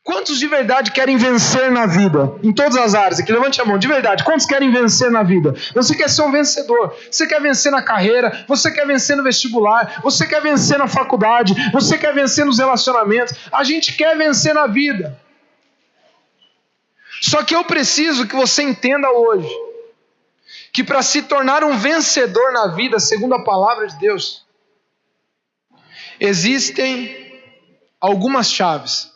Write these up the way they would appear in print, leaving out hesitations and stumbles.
Quantos de verdade querem vencer na vida? Em todas as áreas. Aqui, levante a mão. De verdade, quantos querem vencer na vida? Você quer ser um vencedor. Você quer vencer na carreira. Você quer vencer no vestibular. Você quer vencer na faculdade. Você quer vencer nos relacionamentos. A gente quer vencer na vida. Só que eu preciso que você entenda hoje que para se tornar um vencedor na vida, segundo a palavra de Deus, existem algumas chaves.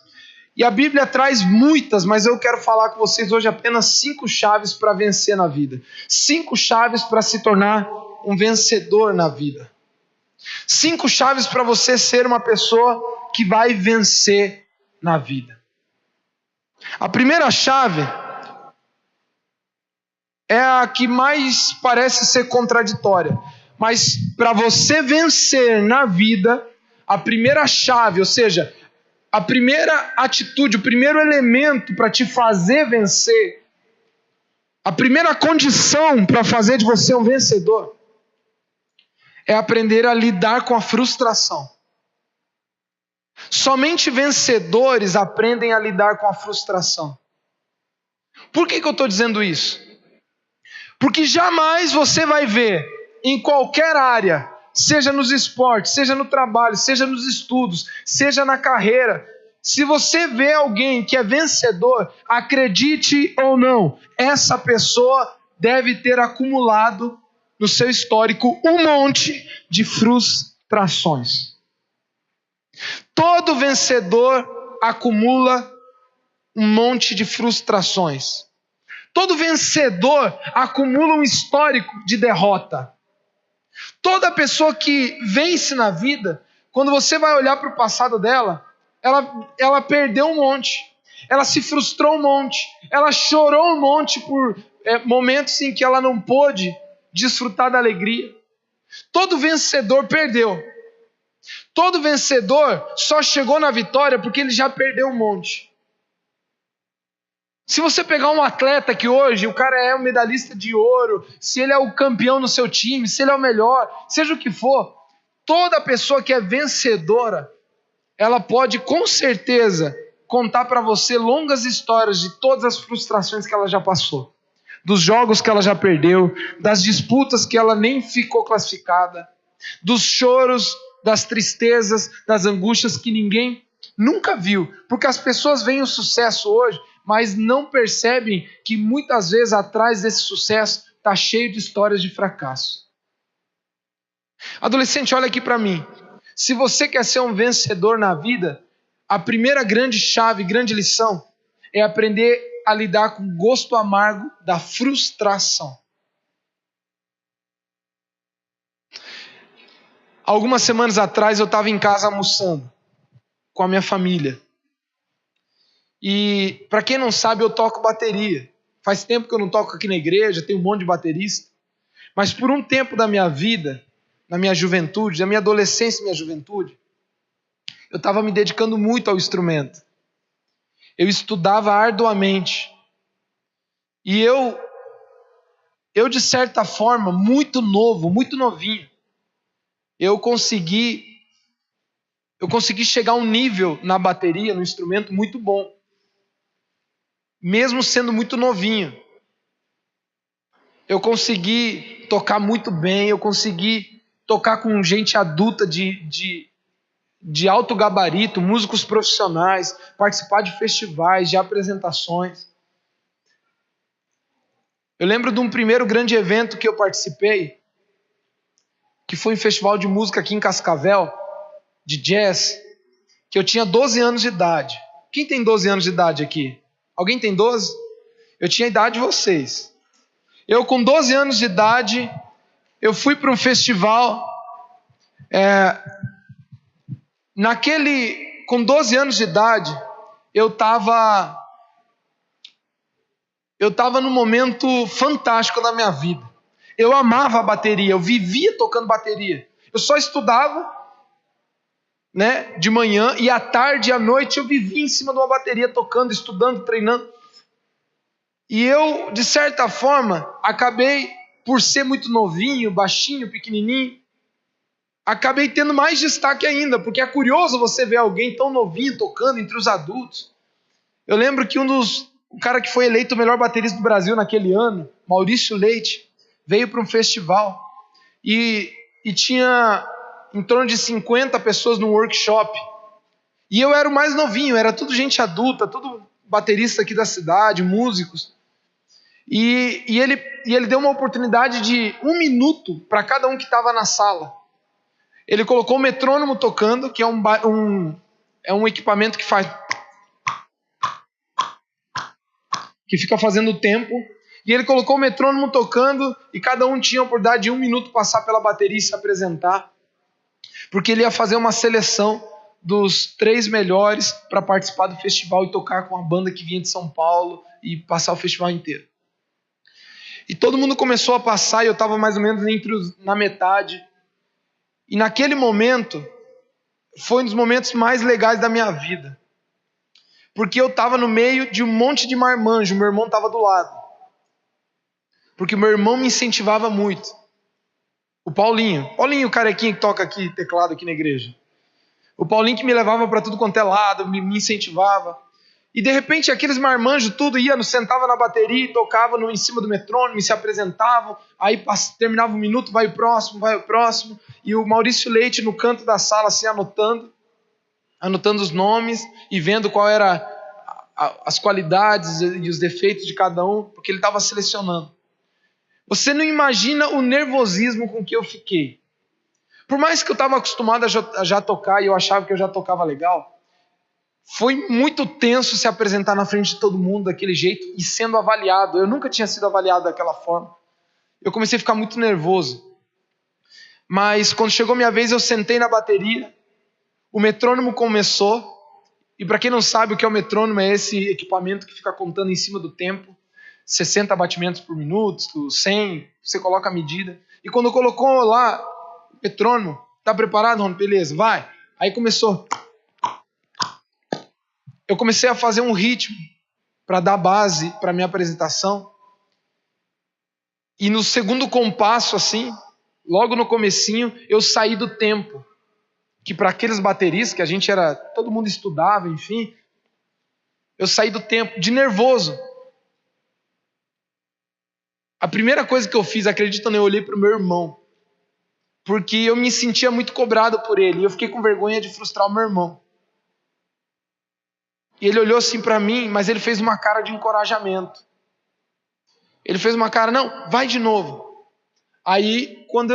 E a Bíblia traz muitas, mas eu quero falar com vocês hoje apenas 5 chaves para vencer na vida. 5 chaves para se tornar um vencedor na vida. 5 chaves para você ser uma pessoa que vai vencer na vida. A primeira chave é a que mais parece ser contraditória. Mas para você vencer na vida, a primeira chave, ou seja, a primeira atitude, o primeiro elemento para te fazer vencer, a primeira condição para fazer de você um vencedor, é aprender a lidar com a frustração. Somente vencedores aprendem a lidar com a frustração. Por que eu estou dizendo isso? Porque jamais você vai ver em qualquer área, seja nos esportes, seja no trabalho, seja nos estudos, seja na carreira, se você vê alguém que é vencedor, acredite ou não, essa pessoa deve ter acumulado no seu histórico um monte de frustrações. Todo vencedor acumula um monte de frustrações. Todo vencedor acumula um histórico de derrota. Toda pessoa que vence na vida, quando você vai olhar para o passado dela, ela perdeu um monte. Ela se frustrou um monte. Ela chorou um monte por momentos em que ela não pôde desfrutar da alegria. Todo vencedor perdeu. Todo vencedor só chegou na vitória porque ele já perdeu um monte. Se você pegar um atleta que hoje o cara é um medalhista de ouro, se ele é o campeão no seu time, se ele é o melhor, seja o que for, toda pessoa que é vencedora, ela pode com certeza contar para você longas histórias de todas as frustrações que ela já passou, dos jogos que ela já perdeu, das disputas que ela nem ficou classificada, dos choros, das tristezas, das angústias que ninguém nunca viu, porque as pessoas veem o sucesso hoje, mas não percebem que muitas vezes atrás desse sucesso está cheio de histórias de fracasso. Adolescente, olha aqui para mim. Se você quer ser um vencedor na vida, a primeira grande chave, grande lição, é aprender a lidar com o gosto amargo da frustração. Algumas semanas atrás eu estava em casa almoçando com a minha família. E para quem não sabe, eu toco bateria. Faz tempo que eu não toco aqui na igreja, tem um monte de baterista. Mas por um tempo da minha vida, na minha juventude, na minha adolescência e minha juventude, eu estava me dedicando muito ao instrumento. Eu estudava arduamente. E eu de certa forma, muito novo, muito novinho, eu consegui chegar a um nível na bateria, no instrumento, muito bom. Mesmo sendo muito novinho. Eu consegui tocar muito bem, eu consegui tocar com gente adulta de alto gabarito, músicos profissionais, participar de festivais, de apresentações. Eu lembro de um primeiro grande evento que eu participei, que foi um festival de música aqui em Cascavel, de jazz, que eu tinha 12 anos de idade. Quem tem 12 anos de idade aqui? Alguém tem 12? Eu tinha a idade de vocês. Eu com 12 anos de idade, eu fui para um festival, com 12 anos de idade, eu estava num momento fantástico da minha vida. Eu amava a bateria, eu vivia tocando bateria. Eu só estudava, de manhã, e à tarde e à noite eu vivia em cima de uma bateria, tocando, estudando, treinando. E eu, de certa forma, acabei, por ser muito novinho, baixinho, pequenininho, acabei tendo mais destaque ainda, porque é curioso você ver alguém tão novinho tocando entre os adultos. Eu lembro que o cara que foi eleito o melhor baterista do Brasil naquele ano, Maurício Leite, veio para um festival e tinha em torno de 50 pessoas no workshop. E eu era o mais novinho, era tudo gente adulta, tudo baterista aqui da cidade, músicos. E ele deu uma oportunidade de 1 minuto para cada um que estava na sala. Ele colocou o metrônomo tocando, que é um equipamento que fica fazendo o tempo. E ele colocou o metrônomo tocando e cada um tinha a oportunidade de 1 minuto passar pela bateria e se apresentar. Porque ele ia fazer uma seleção dos 3 melhores para participar do festival e tocar com a banda que vinha de São Paulo e passar o festival inteiro. E todo mundo começou a passar e eu estava mais ou menos na metade. E naquele momento, foi um dos momentos mais legais da minha vida. Porque eu estava no meio de um monte de marmanjo, meu irmão estava do lado. Porque meu irmão me incentivava muito. O Paulinho, o carequinho que toca aqui, teclado aqui na igreja. O Paulinho que me levava para tudo quanto é lado, me incentivava. E de repente aqueles marmanjos tudo sentava na bateria e tocava em cima do metrônomo, se apresentavam, aí terminava 1 minuto, vai o próximo, e o Maurício Leite no canto da sala assim anotando os nomes e vendo qual era as qualidades e os defeitos de cada um, porque ele estava selecionando. Você não imagina o nervosismo com que eu fiquei. Por mais que eu estava acostumado a já tocar e eu achava que eu já tocava legal, foi muito tenso se apresentar na frente de todo mundo daquele jeito e sendo avaliado. Eu nunca tinha sido avaliado daquela forma. Eu comecei a ficar muito nervoso. Mas quando chegou minha vez, eu sentei na bateria, o metrônomo começou, e para quem não sabe o que é o metrônomo, é esse equipamento que fica contando em cima do tempo, 60 batimentos por minuto, 100, você coloca a medida. E quando colocou lá, o metrônomo, tá preparado, Rony? Beleza, vai. Aí começou. Eu comecei a fazer um ritmo para dar base para minha apresentação. E no segundo compasso, assim, logo no comecinho, eu saí do tempo. Que para aqueles bateristas, que a gente era, todo mundo estudava, enfim, eu saí do tempo, de nervoso. A primeira coisa que eu fiz, acredita ou não, eu olhei para o meu irmão. Porque eu me sentia muito cobrado por ele. E eu fiquei com vergonha de frustrar o meu irmão. E ele olhou assim para mim, mas ele fez uma cara de encorajamento. Ele fez uma cara, não, vai de novo. Aí, quando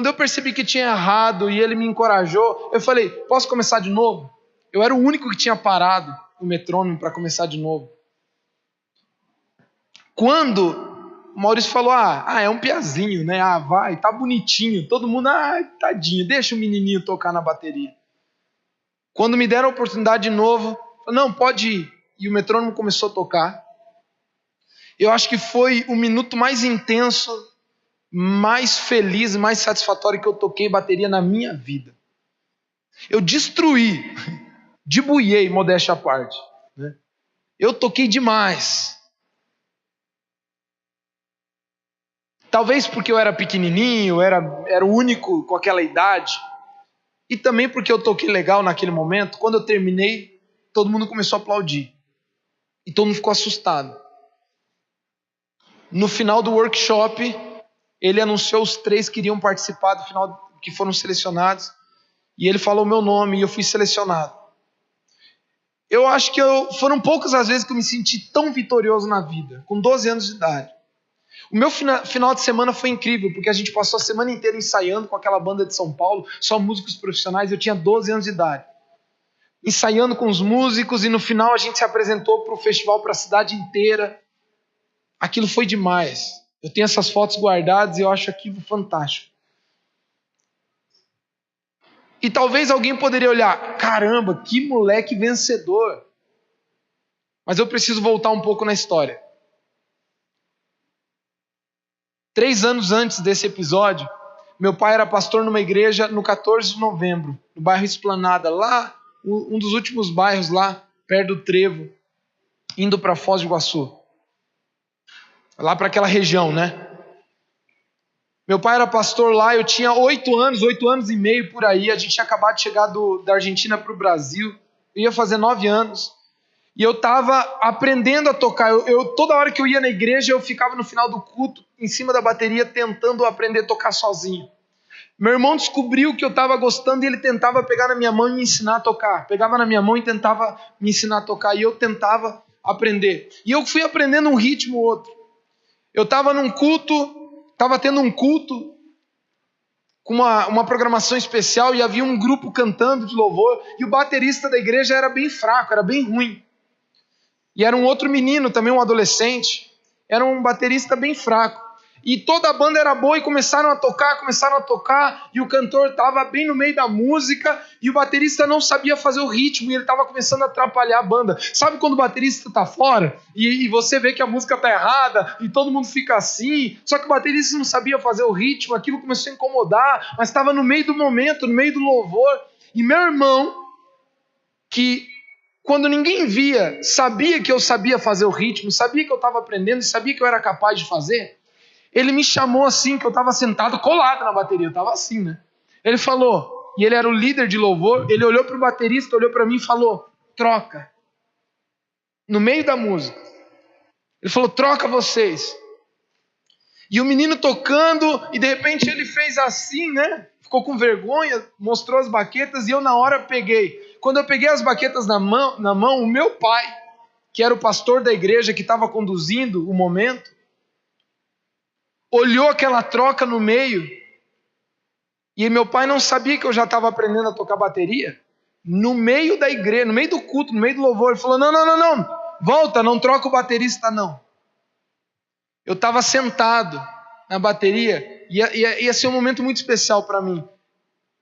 eu percebi que tinha errado e ele me encorajou, eu falei, posso começar de novo? Eu era o único que tinha parado o metrônomo para começar de novo. Quando o Maurício falou, é um piazinho, né? Vai, tá bonitinho. Todo mundo, tadinho, deixa o menininho tocar na bateria. Quando me deram a oportunidade de novo, eu falei, não, pode ir. E o metrônomo começou a tocar. Eu acho que foi o minuto mais intenso, mais feliz, mais satisfatório que eu toquei bateria na minha vida. Eu destruí, debuiei, modéstia à parte, né? Eu toquei demais. Talvez porque eu era pequenininho, era o único com aquela idade. E também porque eu toquei legal naquele momento. Quando eu terminei, todo mundo começou a aplaudir. E todo mundo ficou assustado. No final do workshop, ele anunciou os 3 que iriam participar do final, que foram selecionados. E ele falou o meu nome e eu fui selecionado. Eu acho que foram poucas as vezes que eu me senti tão vitorioso na vida, com 12 anos de idade. O meu final de semana foi incrível, porque a gente passou a semana inteira ensaiando com aquela banda de São Paulo, só músicos profissionais, eu tinha 12 anos de idade. Ensaiando com os músicos e no final a gente se apresentou para o festival, para a cidade inteira. Aquilo foi demais. Eu tenho essas fotos guardadas e eu acho aquilo fantástico. E talvez alguém poderia olhar, caramba, que moleque vencedor. Mas eu preciso voltar um pouco na história. 3 anos antes desse episódio, meu pai era pastor numa igreja no 14 de novembro, no bairro Esplanada, lá, um dos últimos bairros lá, perto do Trevo, indo para Foz do Iguaçu. Lá para aquela região, né? Meu pai era pastor lá, eu tinha 8 anos e meio por aí, a gente tinha acabado de chegar da Argentina para o Brasil, eu ia fazer 9 anos. E eu estava aprendendo a tocar. Toda hora que eu ia na igreja, eu ficava no final do culto, em cima da bateria, tentando aprender a tocar sozinho. Meu irmão descobriu que eu estava gostando e ele tentava pegar na minha mão e me ensinar a tocar. Pegava na minha mão e tentava me ensinar a tocar. E eu tentava aprender. E eu fui aprendendo um ritmo ou outro. Eu estava num culto, estava tendo um culto com uma programação especial e havia um grupo cantando de louvor. E o baterista da igreja era bem fraco, era bem ruim. E era um outro menino, também um adolescente. Era um baterista bem fraco. E toda a banda era boa e começaram a tocar. E o cantor estava bem no meio da música. E o baterista não sabia fazer o ritmo. E ele estava começando a atrapalhar a banda. Sabe quando o baterista está fora? E você vê que a música está errada. E todo mundo fica assim. Só que o baterista não sabia fazer o ritmo. Aquilo começou a incomodar. Mas estava no meio do momento, no meio do louvor. E meu irmão, que... quando ninguém via, sabia que eu sabia fazer o ritmo, sabia que eu estava aprendendo, sabia que eu era capaz de fazer, ele me chamou assim, que eu estava sentado colado na bateria, eu estava assim, né? Ele falou, e ele era o líder de louvor, ele olhou para o baterista, olhou para mim e falou, troca. No meio da música. Ele falou, troca vocês. E o menino tocando, e de repente ele fez assim, né? Ficou com vergonha, mostrou as baquetas, e eu na hora peguei. Quando eu peguei as baquetas na mão, o meu pai, que era o pastor da igreja que estava conduzindo o momento, olhou aquela troca no meio, e meu pai não sabia que eu já estava aprendendo a tocar bateria. No meio da igreja, no meio do culto, no meio do louvor, ele falou, não, volta, não troca o baterista não. Eu estava sentado na bateria, ia ser um momento muito especial para mim.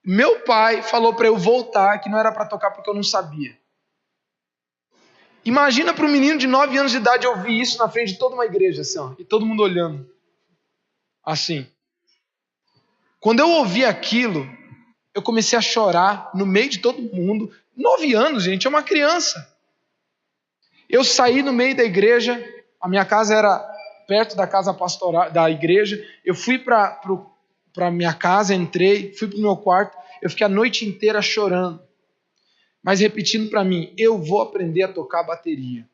Meu pai falou para eu voltar, que não era para tocar porque eu não sabia. Imagina para um menino de 9 anos de idade ouvir isso na frente de toda uma igreja, assim, ó, e todo mundo olhando. Assim. Quando eu ouvi aquilo, eu comecei a chorar no meio de todo mundo. 9 anos, gente, é uma criança. Eu saí no meio da igreja, a minha casa era perto da casa pastoral, da igreja. Eu fui para minha casa, entrei, fui para o meu quarto, eu fiquei a noite inteira chorando, mas repetindo para mim, eu vou aprender a tocar bateria.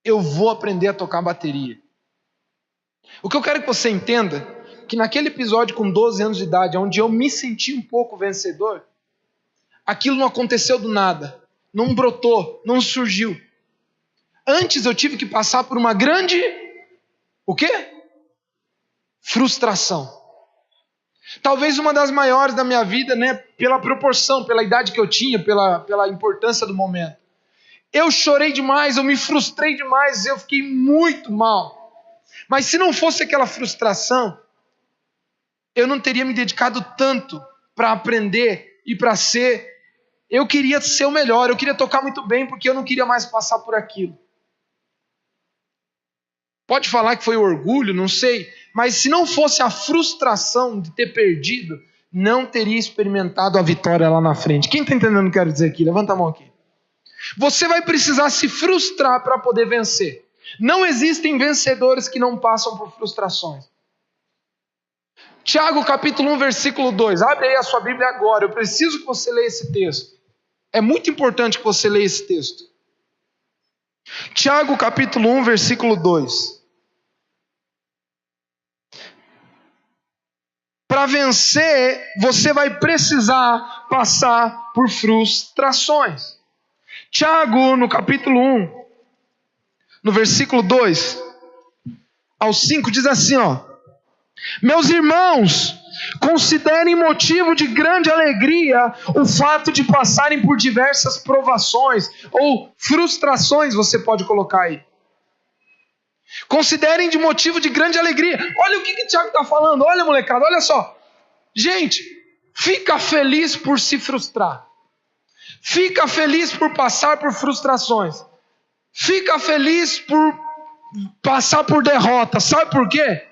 Eu vou aprender a tocar bateria. O que eu quero que você entenda, que naquele episódio com 12 anos de idade, onde eu me senti um pouco vencedor, aquilo não aconteceu do nada, não brotou, não surgiu. Antes eu tive que passar por uma grande, o quê? Frustração. Talvez uma das maiores da minha vida, né? Pela proporção, pela idade que eu tinha, pela importância do momento. Eu chorei demais, eu me frustrei demais, eu fiquei muito mal. Mas se não fosse aquela frustração, eu não teria me dedicado tanto para aprender e para ser. Eu queria ser o melhor, eu queria tocar muito bem, porque eu não queria mais passar por aquilo. Pode falar que foi orgulho, não sei, mas se não fosse a frustração de ter perdido, não teria experimentado a vitória lá na frente. Quem está entendendo o que eu quero dizer aqui? Levanta a mão aqui. Você vai precisar se frustrar para poder vencer. Não existem vencedores que não passam por frustrações. Tiago capítulo 1, versículo 2. Abre aí a sua Bíblia agora. Eu preciso que você leia esse texto. É muito importante que você leia esse texto. Tiago capítulo 1, versículo 2. Para vencer, você vai precisar passar por frustrações. Tiago, no capítulo 1, no versículo 2 ao 5, diz assim, ó: meus irmãos, considerem motivo de grande alegria o fato de passarem por diversas provações, ou frustrações, você pode colocar aí. Considerem de motivo de grande alegria. Olha o que Tiago está falando, olha molecada, olha só. Gente, fica feliz por se frustrar. Fica feliz por passar por frustrações. Fica feliz por passar por derrota. Sabe por quê?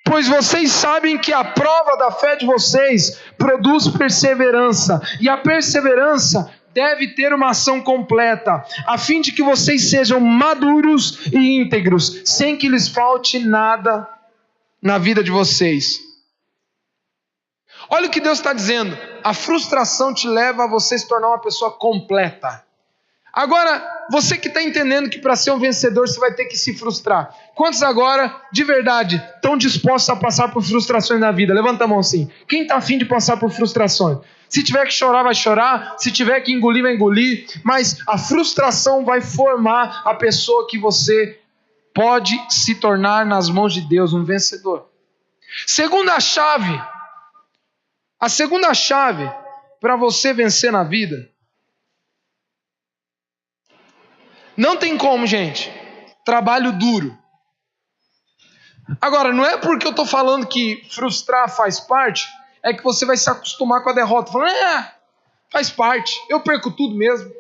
Pois vocês sabem que a prova da fé de vocês produz perseverança. E a perseverança deve ter uma ação completa, a fim de que vocês sejam maduros e íntegros, sem que lhes falte nada na vida de vocês. Olha o que Deus está dizendo. A frustração te leva a você se tornar uma pessoa completa. Agora, você que está entendendo que para ser um vencedor você vai ter que se frustrar. Quantos agora, de verdade, estão dispostos a passar por frustrações na vida? Levanta a mão assim. Quem está afim de passar por frustrações? Se tiver que chorar, vai chorar. Se tiver que engolir, vai engolir. Mas a frustração vai formar a pessoa que você pode se tornar nas mãos de Deus, um vencedor. Segunda chave. A segunda chave para você vencer na vida. Não tem como, gente. Trabalho duro. Agora, não é porque eu estou falando que frustrar faz parte, é que você vai se acostumar com a derrota. Falando, faz parte. Eu perco tudo mesmo.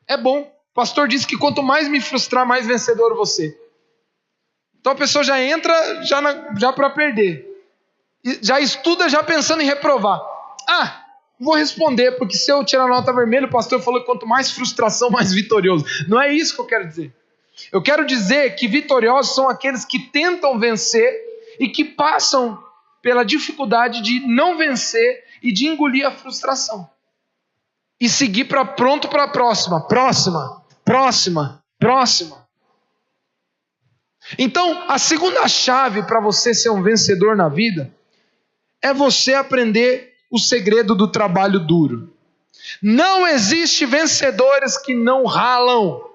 É bom. O pastor disse que quanto mais me frustrar, mais vencedor você. Então a pessoa já entra já para perder. Já estuda já pensando em reprovar. Vou responder, porque se eu tirar nota vermelha, o pastor falou que quanto mais frustração, mais vitorioso. Não é isso que eu quero dizer. Eu quero dizer que vitoriosos são aqueles que tentam vencer e que passam pela dificuldade de não vencer e de engolir a frustração. E seguir pronto para a próxima. Próxima. Então, a segunda chave para você ser um vencedor na vida é você aprender o segredo do trabalho duro. Não existe vencedores que não ralam.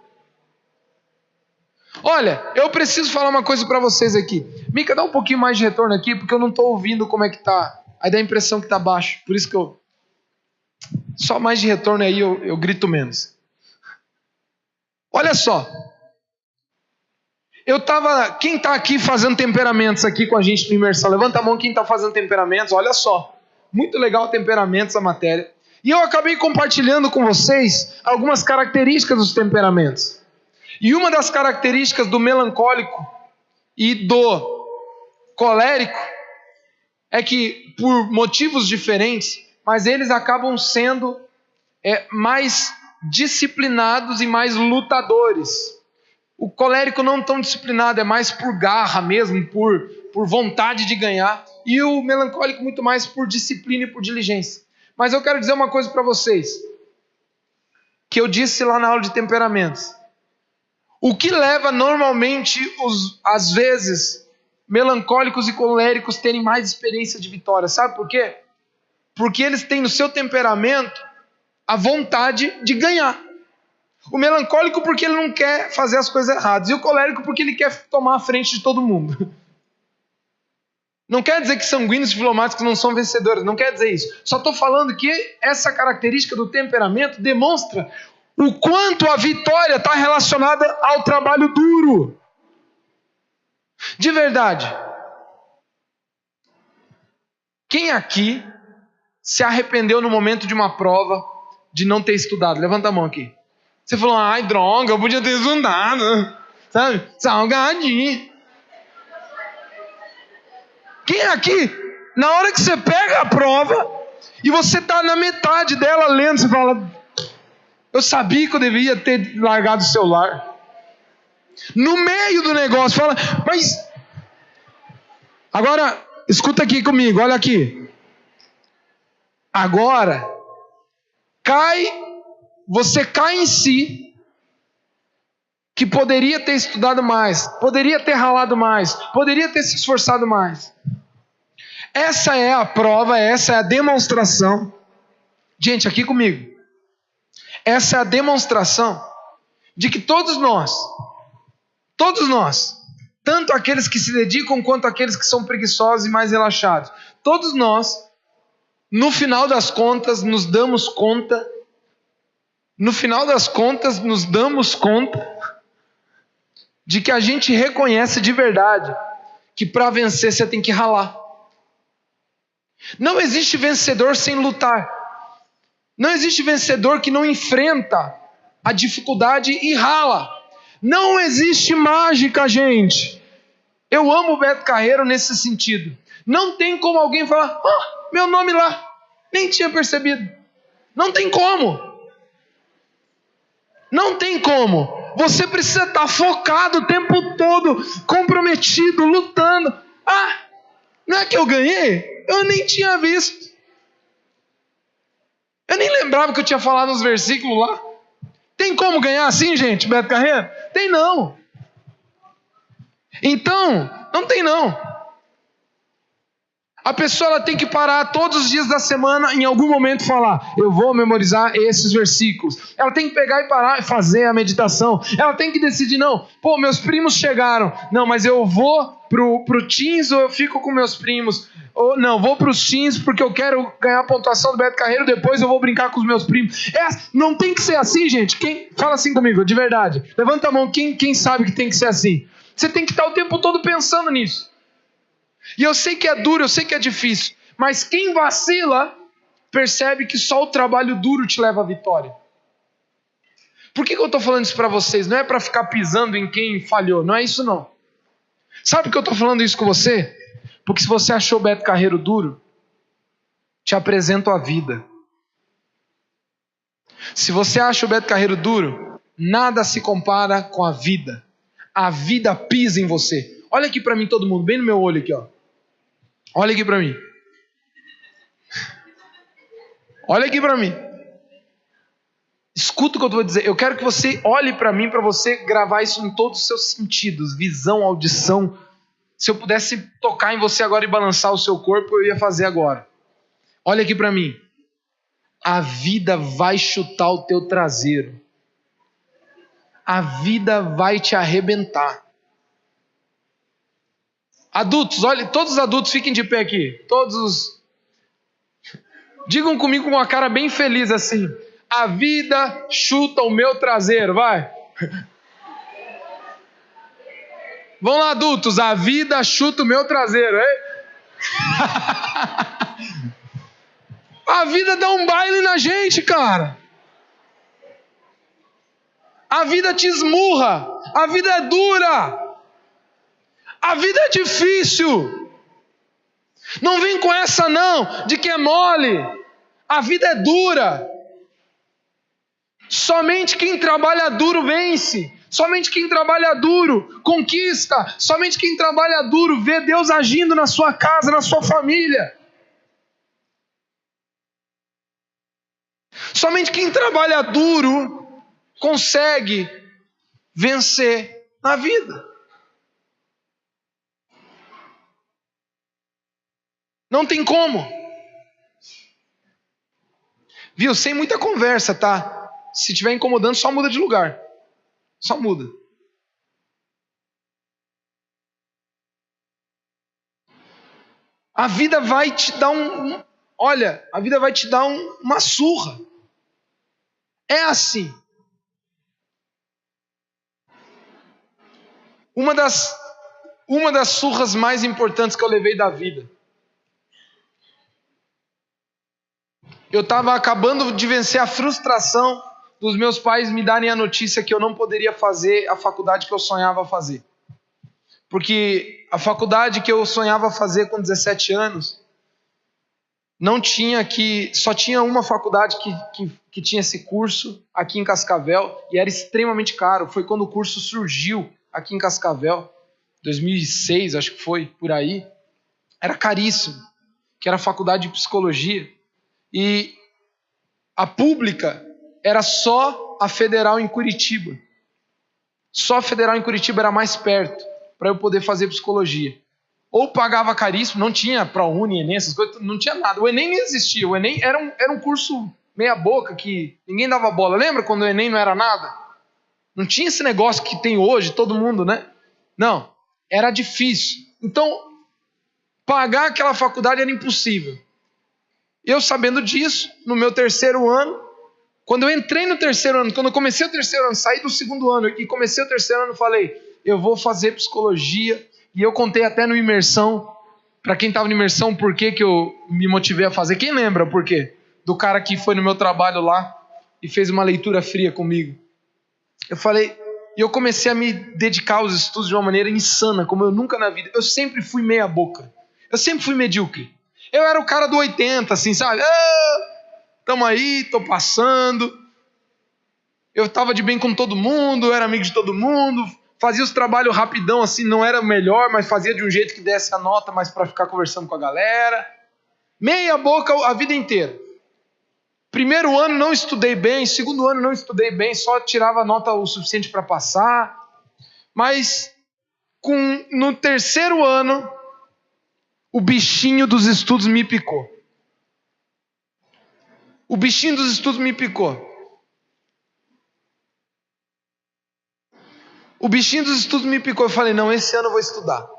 Olha, eu preciso falar uma coisa para vocês aqui. Mica, dá um pouquinho mais de retorno aqui, porque eu não estou ouvindo como é que tá. Aí dá a impressão que está baixo. Por isso que eu... Só mais de retorno aí eu grito menos. Olha só. Quem está aqui fazendo temperamentos aqui com a gente no Imersão? Levanta a mão quem está fazendo temperamentos. Olha só. Muito legal temperamentos, a matéria. E eu acabei compartilhando com vocês algumas características dos temperamentos. E uma das características do melancólico e do colérico é que, por motivos diferentes, mas eles acabam sendo mais disciplinados e mais lutadores. O colérico não tão disciplinado, é mais por garra mesmo, por vontade de ganhar. E o melancólico muito mais por disciplina e por diligência. Mas eu quero dizer uma coisa para vocês, que eu disse lá na aula de temperamentos. O que leva normalmente, às vezes, melancólicos e coléricos terem mais experiência de vitória? Sabe por quê? Porque eles têm no seu temperamento a vontade de ganhar. O melancólico porque ele não quer fazer as coisas erradas. E o colérico porque ele quer tomar a frente de todo mundo. Não quer dizer que sanguíneos e filomáticos não são vencedores. Não quer dizer isso. Só estou falando que essa característica do temperamento demonstra o quanto a vitória está relacionada ao trabalho duro. De verdade. Quem aqui se arrependeu no momento de uma prova de não ter estudado? Levanta a mão aqui. Você falou, ai droga, eu podia ter estudado. Sabe? Salgadinho. Quem aqui, na hora que você pega a prova e você está na metade dela lendo, você fala, eu sabia que eu devia ter largado o celular. No meio do negócio, fala, mas... Agora, escuta aqui comigo, olha aqui. Agora, você cai em si, que poderia ter estudado mais, poderia ter ralado mais, poderia ter se esforçado mais. Essa é a prova, essa é a demonstração. Gente, aqui comigo. Essa é a demonstração de que todos nós, tanto aqueles que se dedicam quanto aqueles que são preguiçosos e mais relaxados, todos nós, no final das contas, nos damos conta de que a gente reconhece de verdade que para vencer você tem que ralar. Não existe vencedor sem lutar. Não existe vencedor que não enfrenta a dificuldade e rala. Não existe mágica, gente. Eu amo o Beto Carreiro nesse sentido. Não tem como alguém falar, meu nome lá, nem tinha percebido. Não tem como. Não tem como. Você precisa estar focado o tempo todo, comprometido, lutando. Não é que eu ganhei? Eu nem tinha visto. Eu nem lembrava que eu tinha falado uns versículos lá. Tem como ganhar assim, gente, Beto Carreiro? Tem não. Então, não tem não. A pessoa ela tem que parar todos os dias da semana, em algum momento falar, eu vou memorizar esses versículos. Ela tem que pegar e parar e fazer a meditação. Ela tem que decidir, não, pô, meus primos chegaram. Não, mas eu vou pro Teams ou eu fico com meus primos? Ou não, vou pros Teams porque eu quero ganhar a pontuação do Beto Carreiro, depois eu vou brincar com os meus primos. Não tem que ser assim, gente. Fala assim comigo, de verdade. Levanta a mão, quem sabe que tem que ser assim? Você tem que estar o tempo todo pensando nisso. E eu sei que é duro, eu sei que é difícil, mas quem vacila, percebe que só o trabalho duro te leva à vitória. Por que eu estou falando isso para vocês? Não é para ficar pisando em quem falhou, não é isso não. Sabe por que eu estou falando isso com você? Porque se você achou o Beto Carreiro duro, te apresento a vida. Se você acha o Beto Carreiro duro, nada se compara com a vida. A vida pisa em você. Olha aqui para mim todo mundo, bem no meu olho aqui, ó. Olha aqui para mim. Olha aqui para mim. Escuta o que eu vou dizer. Eu quero que você olhe para mim, para você gravar isso em todos os seus sentidos. Visão, audição. Se eu pudesse tocar em você agora e balançar o seu corpo, eu ia fazer agora. Olha aqui para mim. A vida vai chutar o teu traseiro. A vida vai te arrebentar. Adultos, olha, todos os adultos fiquem de pé aqui. Digam comigo com uma cara bem feliz assim. A vida chuta o meu traseiro, vai. Vamos lá, adultos. A vida chuta o meu traseiro, hein? A vida dá um baile na gente, cara. A vida te esmurra. A vida é dura. A vida é difícil. Não vem com essa não, de que é mole. A vida é dura. Somente quem trabalha duro vence. Somente quem trabalha duro conquista. Somente quem trabalha duro vê Deus agindo na sua casa, na sua família. Somente quem trabalha duro consegue vencer na vida. Não tem como. Viu? Sem muita conversa, tá? Se estiver incomodando, só muda de lugar. Só muda. A vida vai te dar olha, a vida vai te dar uma surra. É assim. Uma das surras mais importantes que eu levei da vida. Eu estava acabando de vencer a frustração dos meus pais me darem a notícia que eu não poderia fazer a faculdade que eu sonhava fazer. Porque a faculdade que eu sonhava fazer com 17 anos, só tinha uma faculdade que tinha esse curso aqui em Cascavel, e era extremamente caro. Foi quando o curso surgiu aqui em Cascavel, 2006, acho que foi, por aí. Era caríssimo, que era a faculdade de psicologia. E a pública era só a federal em Curitiba. Só a federal em Curitiba era mais perto para eu poder fazer psicologia. Ou pagava caríssimo, não tinha ProUni, Enem, essas coisas, não tinha nada. O Enem nem existia. O Enem era um curso meia boca que ninguém dava bola. Lembra quando o Enem não era nada? Não tinha esse negócio que tem hoje, todo mundo, né? Não, era difícil. Então, pagar aquela faculdade era impossível. Eu sabendo disso, no meu terceiro ano, quando eu entrei no terceiro ano, quando eu comecei o terceiro ano, saí do segundo ano e comecei o terceiro ano, falei, eu vou fazer psicologia. E eu contei até no Imersão, para quem estava no Imersão, por que eu me motivei a fazer. Quem lembra por quê? Do cara que foi no meu trabalho lá e fez uma leitura fria comigo. Eu falei, e eu comecei a me dedicar aos estudos de uma maneira insana, como eu nunca na vida. Eu sempre fui meia boca. Eu sempre fui medíocre. Eu era o cara do 80, assim, sabe? Tamo aí, tô passando. Eu tava de bem com todo mundo, eu era amigo de todo mundo. Fazia os trabalhos rapidão, assim, não era o melhor, mas fazia de um jeito que desse a nota, mas para ficar conversando com a galera. Meia boca a vida inteira. Primeiro ano não estudei bem, segundo ano não estudei bem, só tirava nota o suficiente para passar. Mas no terceiro ano, o bichinho dos estudos me picou. O bichinho dos estudos me picou. O bichinho dos estudos me picou. Eu falei, não, esse ano eu vou estudar.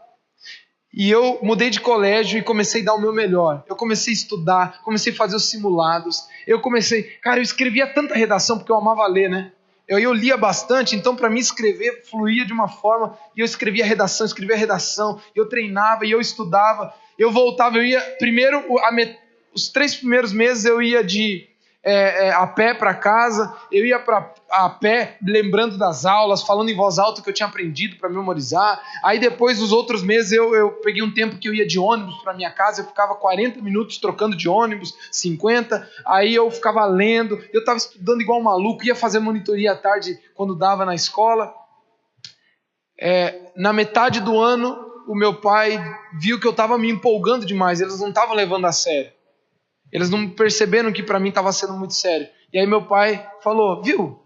E eu mudei de colégio e comecei a dar o meu melhor. Eu comecei a estudar, comecei a fazer os simulados. Cara, eu escrevia tanta redação porque eu amava ler, né? Eu lia bastante, então para mim escrever fluía de uma forma. E eu escrevia redação, eu treinava e eu estudava. Eu voltava, eu ia primeiro, os 3 primeiros meses eu ia a pé para casa, eu ia a pé lembrando das aulas, falando em voz alta o que eu tinha aprendido para memorizar. Aí depois, os outros meses, eu peguei um tempo que eu ia de ônibus para minha casa, eu ficava 40 minutos trocando de ônibus, 50, aí eu ficava lendo, eu estava estudando igual um maluco, ia fazer monitoria à tarde quando dava na escola. Na metade do ano, o meu pai viu que eu estava me empolgando demais, eles não estavam levando a sério. Eles não perceberam que para mim estava sendo muito sério. E aí meu pai falou, viu,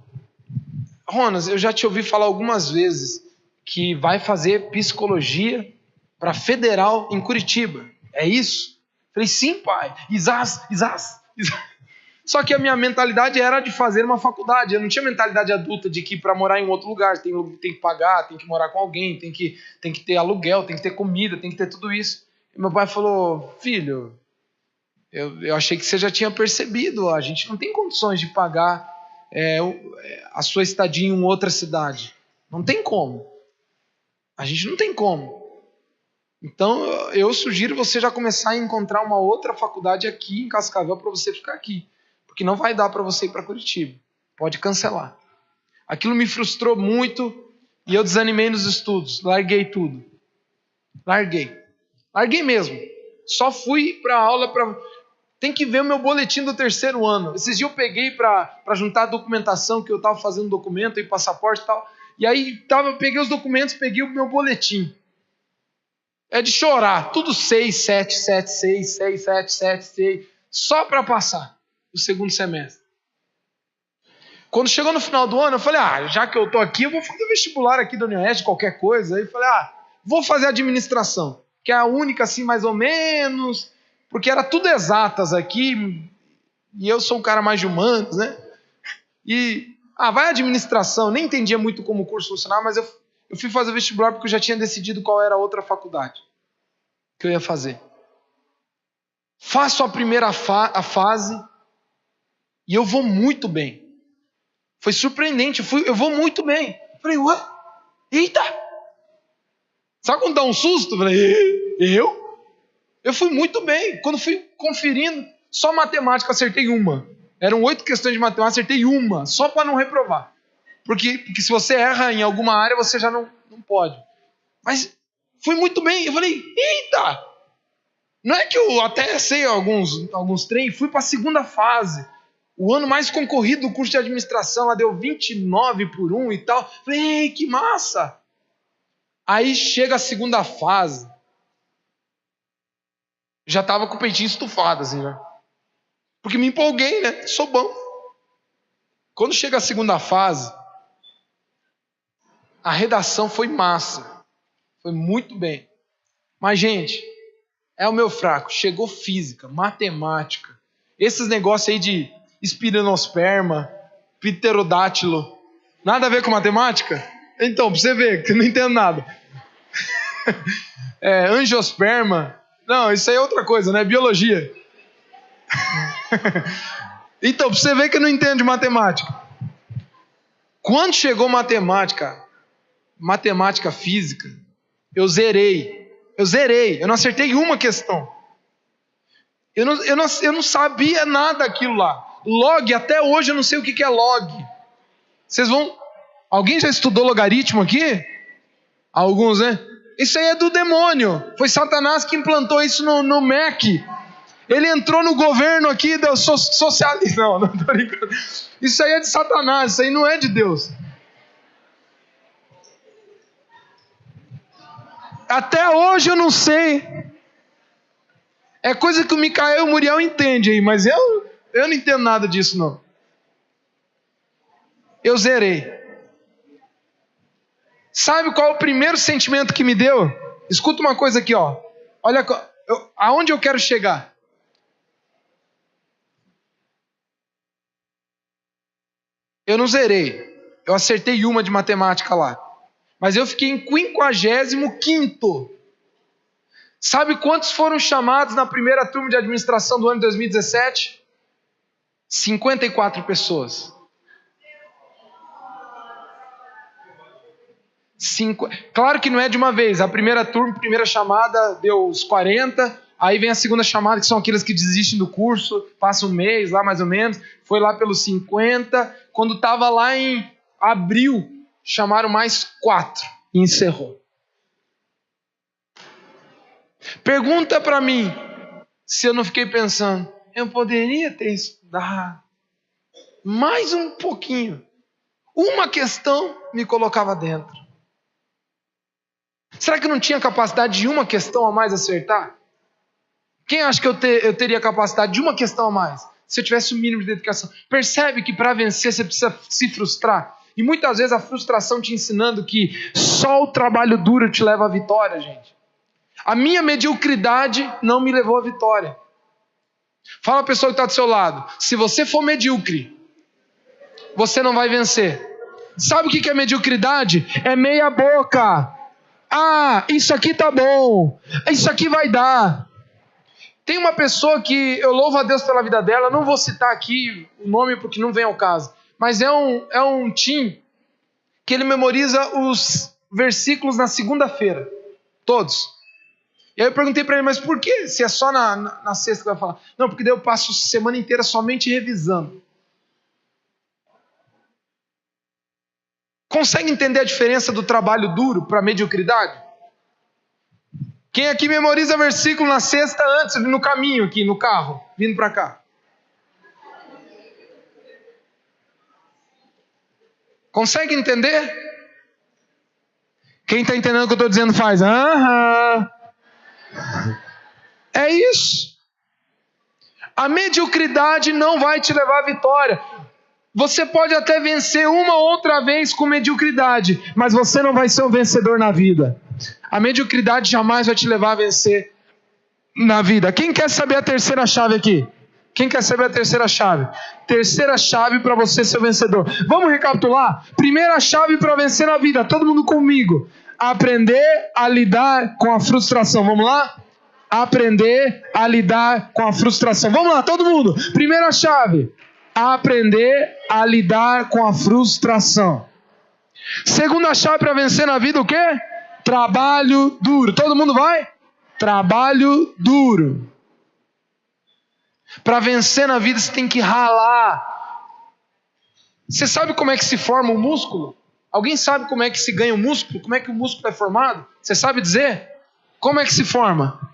Ronas, eu já te ouvi falar algumas vezes que vai fazer psicologia para Federal em Curitiba. É isso? Falei, sim, pai. Isás. Só que a minha mentalidade era de fazer uma faculdade. Eu não tinha mentalidade adulta de que para morar em outro lugar tem que pagar, tem que morar com alguém, tem que ter aluguel, tem que ter comida, tem que ter tudo isso. E meu pai falou, filho, eu achei que você já tinha percebido, a gente não tem condições de pagar a sua estadia em outra cidade. Não tem como. A gente não tem como. Então eu sugiro você já começar a encontrar uma outra faculdade aqui em Cascavel para você ficar aqui. Porque não vai dar para você ir para Curitiba. Pode cancelar. Aquilo me frustrou muito e eu desanimei nos estudos. Larguei tudo. Larguei mesmo. Só fui para a aula Tem que ver o meu boletim do terceiro ano. Esses dias eu peguei para juntar a documentação, que eu estava fazendo documento e passaporte e tal. E aí peguei os documentos, peguei o meu boletim. É de chorar. Tudo 6, 7, 7, 6, 6, 7, 7, 6. Só para passar o segundo semestre. Quando chegou no final do ano, eu falei, já que eu estou aqui, eu vou fazer vestibular aqui da Unioeste, qualquer coisa. Aí eu falei, vou fazer administração, que é a única assim, mais ou menos... Porque era tudo exatas aqui, e eu sou um cara mais de humanos, né? E, vai administração, nem entendia muito como o curso funcionava, mas eu fui fazer vestibular porque eu já tinha decidido qual era a outra faculdade que eu ia fazer. Faço a primeira fase e eu vou muito bem. Foi surpreendente, eu vou muito bem. Falei, ué? Eita! Sabe quando dá um susto? Falei, eu fui muito bem. Quando fui conferindo, só matemática acertei uma. Eram 8 questões de matemática, acertei uma, só para não reprovar. Porque se você erra em alguma área, você já não pode. Mas fui muito bem. Eu falei, eita! Não é que eu até sei alguns treinos, fui para a segunda fase. O ano mais concorrido do curso de administração, lá deu 29 por 1 e tal. Falei, que massa! Aí chega a segunda fase. Já estava com o peitinho estufado, assim, né? Porque me empolguei, né? Sou bom. Quando chega a segunda fase, a redação foi massa. Foi muito bem. Mas, gente, é o meu fraco. Chegou física, matemática. Esses negócios aí de espirinosperma, pterodátilo. Nada a ver com matemática? Então, pra você ver, que eu não entendo nada. Angiosperma. Não, isso aí é outra coisa, né? Biologia. Então, pra você ver que eu não entendo de matemática. Quando chegou matemática física, eu zerei. Eu não acertei uma questão. Eu não sabia nada daquilo lá. Log, até hoje eu não sei o que é log. Alguém já estudou logaritmo aqui? Alguns, né? Isso aí é do demônio. Foi Satanás que implantou isso no MEC. Ele entrou no governo aqui do socialista. Não tô brincando. Isso aí é de Satanás, isso aí não é de Deus. Até hoje eu não sei. É coisa que o Micael e o Muriel entendem aí, mas eu Eu não entendo nada disso, não. Eu zerei. Sabe qual é o primeiro sentimento que me deu? Escuta uma coisa aqui, ó. Olha aonde eu quero chegar. Eu não zerei. Eu acertei uma de matemática lá. Mas eu fiquei em 55º. Sabe quantos foram chamados na primeira turma de administração do ano de 2017? 54 pessoas. Claro que não é de uma vez. A primeira turma, primeira chamada, deu os 40. Aí vem a segunda chamada, que são aqueles que desistem do curso. Passa um mês lá, mais ou menos. Foi lá pelos 50. Quando estava lá em abril, chamaram mais 4 e encerrou. Pergunta para mim se eu não fiquei pensando, eu poderia ter estudado mais um pouquinho. Uma questão me colocava dentro. Será que eu não tinha capacidade de uma questão a mais acertar? Quem acha que eu teria capacidade de uma questão a mais? Se eu tivesse o mínimo de dedicação. Percebe que para vencer você precisa se frustrar. E muitas vezes a frustração te ensinando que só o trabalho duro te leva à vitória, gente. A minha mediocridade não me levou à vitória. Fala a pessoa que está do seu lado. Se você for medíocre, você não vai vencer. Sabe o que é mediocridade? É meia boca. Ah, isso aqui tá bom. Isso aqui vai dar. Tem uma pessoa que eu louvo a Deus pela vida dela. Não vou citar aqui o nome porque não vem ao caso. Mas é um teen que ele memoriza os versículos na segunda-feira. Todos. E aí eu perguntei para ele, mas por que? Se é só na sexta que vai falar. Não, porque daí eu passo a semana inteira somente revisando. Consegue entender a diferença do trabalho duro para a mediocridade? Quem aqui memoriza versículo na sexta antes, no caminho aqui, no carro, vindo para cá? Consegue entender? Quem está entendendo o que eu estou dizendo faz. Aham. É isso. A mediocridade não vai te levar à vitória. Você pode até vencer uma ou outra vez com mediocridade, mas você não vai ser um vencedor na vida. A mediocridade jamais vai te levar a vencer na vida. Quem quer saber a terceira chave aqui? Quem quer saber a terceira chave? Terceira chave para você ser vencedor. Vamos recapitular? Primeira chave para vencer na vida. Todo mundo comigo. Aprender a lidar com a frustração. Vamos lá? Aprender a lidar com a frustração. Vamos lá, todo mundo. Primeira chave. Aprender a lidar com a frustração. Segunda chave para vencer na vida, o quê? Trabalho duro. Todo mundo vai? Trabalho duro. Para vencer na vida você tem que ralar. Você sabe como é que se forma o músculo? Alguém sabe como é que se ganha o músculo? Como é que o músculo é formado? Você sabe dizer? Como é que se forma?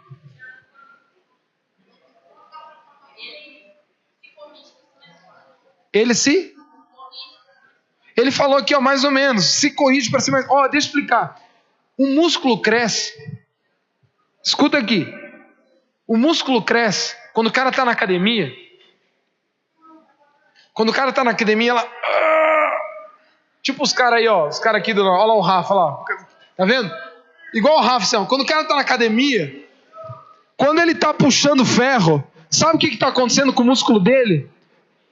Ele falou aqui, ó, mais ou menos, se corrige para cima. Ó, deixa eu explicar. O músculo cresce. Escuta aqui. O músculo cresce quando o cara está na academia. Quando o cara está na academia, ela... Tipo os caras aí, ó. Os caras aqui, olha lá o Rafa, lá. Tá vendo? Igual o Rafa, quando o cara está na academia, quando ele está puxando ferro, sabe o que está acontecendo com o músculo dele?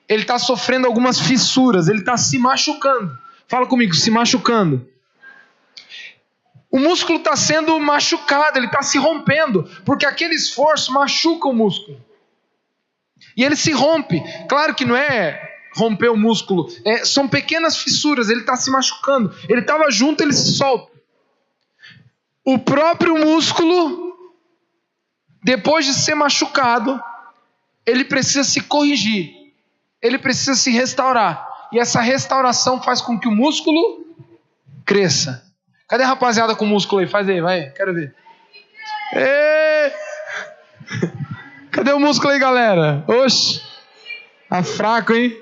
Ele está sofrendo algumas fissuras, ele está se machucando. Fala comigo, se machucando. O músculo está sendo machucado, ele está se rompendo, porque aquele esforço machuca o músculo. E ele se rompe. Claro que não é romper o músculo, são pequenas fissuras, ele está se machucando. Ele estava junto, ele se solta. O próprio músculo, depois de ser machucado, ele precisa se corrigir. Ele precisa se restaurar. E essa restauração faz com que o músculo cresça. Cadê a rapaziada com músculo aí? Faz aí, vai. Quero ver. Cadê o músculo aí, galera? Oxe. Tá fraco, hein?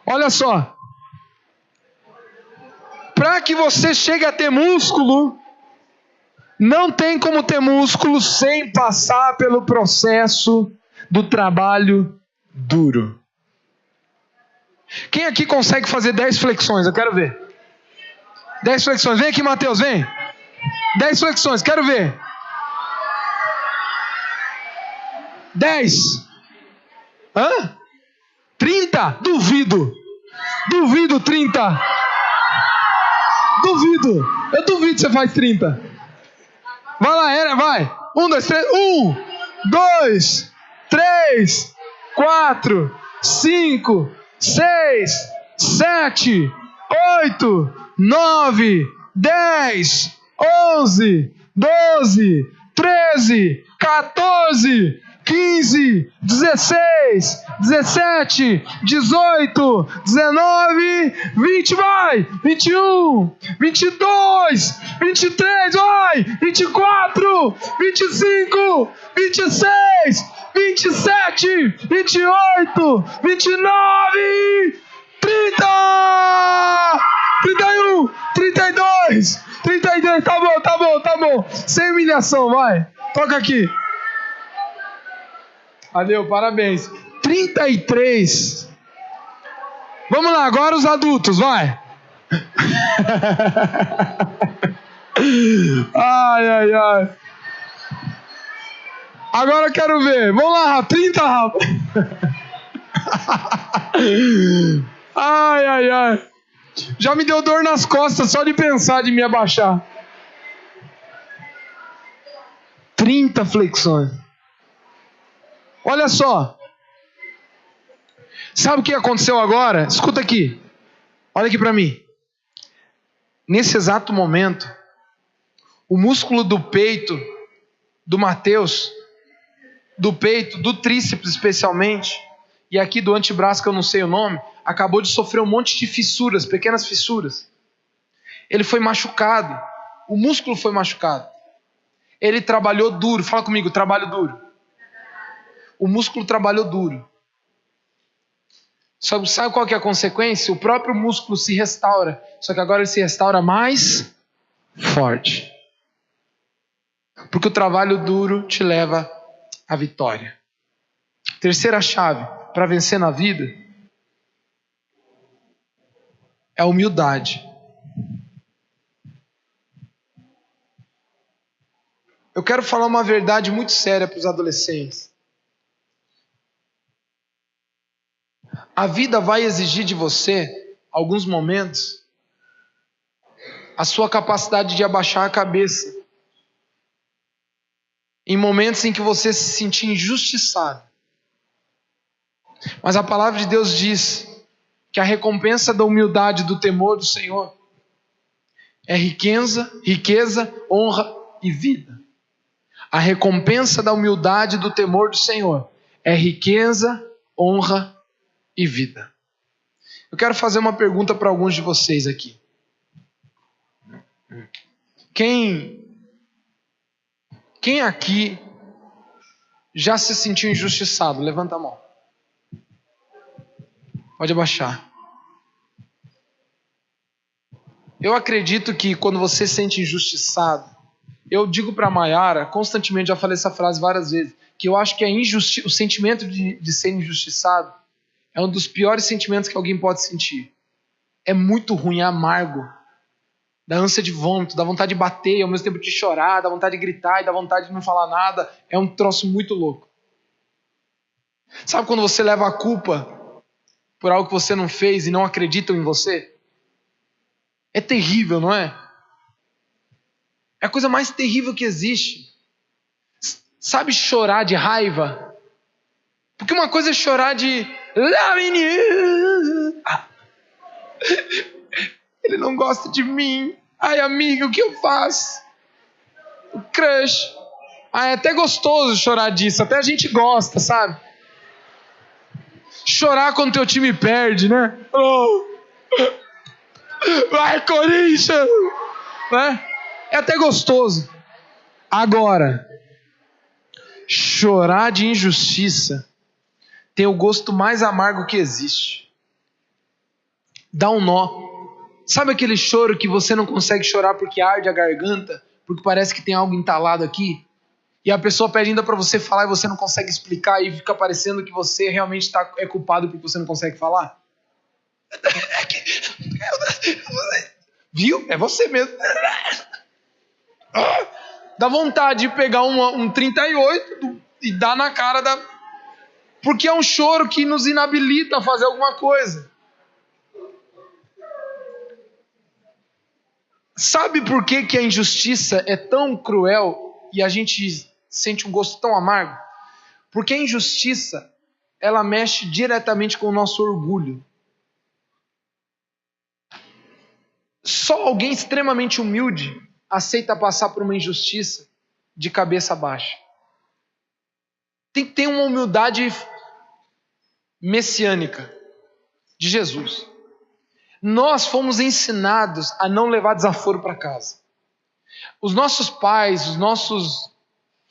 Olha só. Para que você chegue a ter músculo, não tem como ter músculo sem passar pelo processo do trabalho duro. Quem aqui consegue fazer 10 flexões? Eu quero ver. 10 flexões. Vem aqui, Mateus, vem. 10 flexões, quero ver. 10. Hã? 30? Duvido. Duvido 30. Duvido. Eu duvido que você faz 30. Vai lá, vai. 1, 2, 3. 1, 2, 3, 4, 5, 6, 7, 8, 9, 10, 11, 12, 13, 14, 15, 16, 17, 18, 19, 20, vai! 21, 22, 23, vai! 24, 25, 26, 27, 28, 29, 30, 31, 32, 32, tá bom. Sem humilhação, vai. Toca aqui. Valeu, parabéns. 33. Vamos lá, agora os adultos, vai. Ai. Agora eu quero ver. Vamos lá, 30, rapaz. Ai. Já me deu dor nas costas só de pensar de me abaixar. 30 flexões. Olha só. Sabe o que aconteceu agora? Escuta aqui. Olha aqui para mim. Nesse exato momento, o músculo do peito do Mateus, do peito, do tríceps especialmente, e aqui do antebraço que eu não sei o nome, acabou de sofrer um monte de fissuras, pequenas fissuras. Ele foi machucado. O músculo foi machucado. Ele trabalhou duro. Fala comigo, trabalho duro. O músculo trabalhou duro. Sabe qual que é a consequência? O próprio músculo se restaura. Só que agora ele se restaura mais forte. Porque o trabalho duro te leva à vitória. Terceira chave para vencer na vida é a humildade. Eu quero falar uma verdade muito séria para os adolescentes. A vida vai exigir de você, alguns momentos, a sua capacidade de abaixar a cabeça. Em momentos em que você se sentir injustiçado. Mas a palavra de Deus diz que a recompensa da humildade, do temor do Senhor, é riqueza, honra e vida. A recompensa da humildade, do temor do Senhor, é riqueza, honra e vida. Eu quero fazer uma pergunta para alguns de vocês aqui. Quem aqui já se sentiu injustiçado? Levanta a mão. Pode abaixar. Eu acredito que quando você se sente injustiçado, eu digo para a Mayara, constantemente, já falei essa frase várias vezes, que eu acho que o sentimento de ser injustiçado é um dos piores sentimentos que alguém pode sentir. É muito ruim, é amargo. Dá ânsia de vômito, dá vontade de bater, e ao mesmo tempo de chorar, dá vontade de gritar e dá vontade de não falar nada. É um troço muito louco. Sabe quando você leva a culpa por algo que você não fez e não acreditam em você? É terrível, não é? É a coisa mais terrível que existe. Sabe chorar de raiva? Porque uma coisa é chorar de... Ele não gosta de mim. Ai, amiga, o que eu faço? O crush. É até gostoso chorar disso. Até a gente gosta, sabe? Chorar quando teu time perde, né? Oh. Vai, Corinthians! Né? É até gostoso. Agora, chorar de injustiça tem o gosto mais amargo que existe. Dá um nó. Sabe aquele choro que você não consegue chorar porque arde a garganta? Porque parece que tem algo entalado aqui? E a pessoa pede ainda para você falar e você não consegue explicar e fica parecendo que você realmente é culpado porque você não consegue falar. Viu? É você mesmo. Dá vontade de pegar um 38 e dar na cara da... Porque é um choro que nos inabilita a fazer alguma coisa. Sabe por que a injustiça é tão cruel e a gente sente um gosto tão amargo? Porque a injustiça, ela mexe diretamente com o nosso orgulho. Só alguém extremamente humilde aceita passar por uma injustiça de cabeça baixa. Tem que ter uma humildade messiânica de Jesus. Nós fomos ensinados a não levar desaforo para casa. Os nossos pais, os nossos